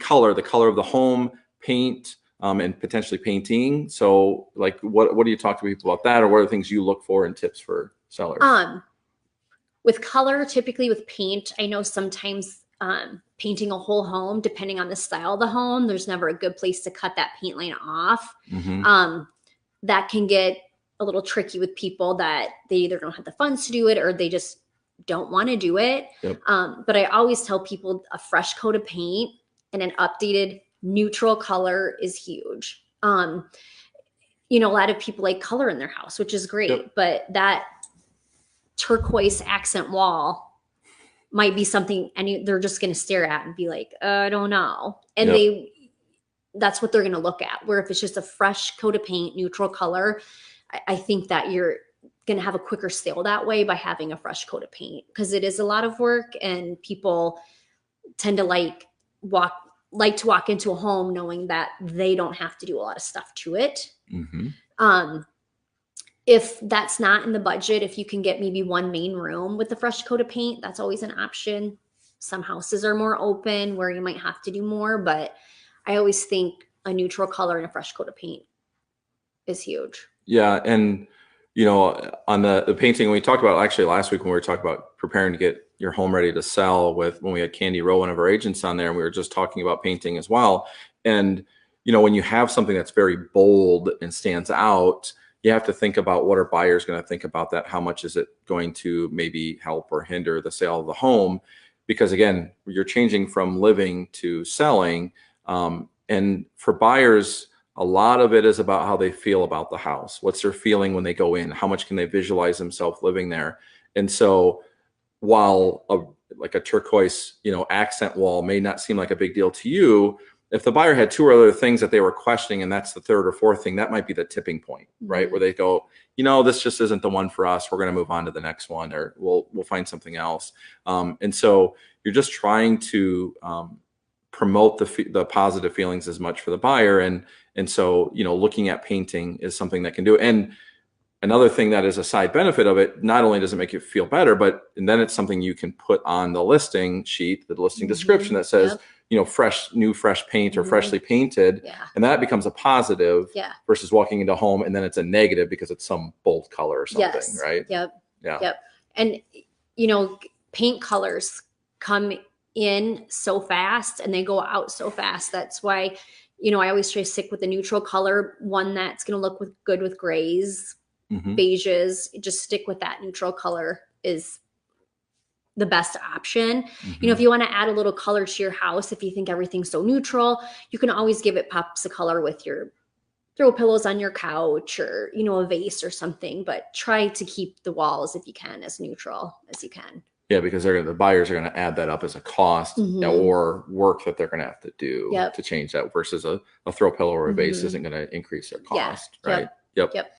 the color of the home, paint, and potentially painting. So like, what do you talk to people about that, or what are the things you look for in tips for sellers? With color, typically with paint, I know sometimes painting a whole home, depending on the style of the home, there's never a good place to cut that paint line off. That can get a little tricky with people that they either don't have the funds to do it or they just don't want to do it. But I always tell people a fresh coat of paint and an updated neutral color is huge. You know, a lot of people like color in their house, which is great, but that turquoise accent wall might be something they're just going to stare at and be like, I don't know. And that's what they're going to look at. Where if it's just a fresh coat of paint, neutral color, I think that you're going to have a quicker sale that way by having a fresh coat of paint, because it is a lot of work and people tend to like to walk into a home knowing that they don't have to do a lot of stuff to it. If that's not in the budget, if you can get maybe one main room with a fresh coat of paint, that's always an option. Some houses are more open where you might have to do more, but I always think a neutral color and a fresh coat of paint is huge. Yeah. And, you know, on the painting, we talked about actually last week when we were talking about preparing to get your home ready to sell when we had Candy Rowe, one of our agents on there, and we were just talking about painting as well. And, you know, when you have something that's very bold and stands out, you have to think about what are buyers going to think about that? How much is it going to maybe help or hinder the sale of the home? Because again, you're changing from living to selling. And for buyers, a lot of it is about how they feel about the house. What's their feeling when they go in? How much can they visualize themselves living there? And so while like a turquoise, you know, accent wall may not seem like a big deal to you, if the buyer had two or other things that they were questioning, and that's the third or fourth thing, that might be the tipping point, right? Where they go, you know, this just isn't the one for us. We're going to move on to the next one, or we'll find something else. And so you're just trying to promote the positive feelings as much for the buyer. And so, you know, looking at painting is something that can do it. And another thing that is a side benefit of it, not only does it make you feel better, and then it's something you can put on the listing sheet, the listing description that says, you know, fresh paint or freshly painted. And that becomes a positive versus walking into a home and then it's a negative because it's some bold color or something, right? And, you know, paint colors come in so fast and they go out so fast. That's why, you know, I always try to stick with the neutral color, one that's going to look good with grays, beiges. Just stick with that neutral color is the best option. You know, if you want to add a little color to your house, if you think everything's so neutral, you can always give it pops of color with your throw pillows on your couch or, you know, a vase or something, but try to keep the walls, if you can, as neutral as you can. Yeah, because the buyers are going to add that up as a cost or work that they're going to have to do to change that versus a throw pillow or a vase isn't going to increase their cost, right? Yep.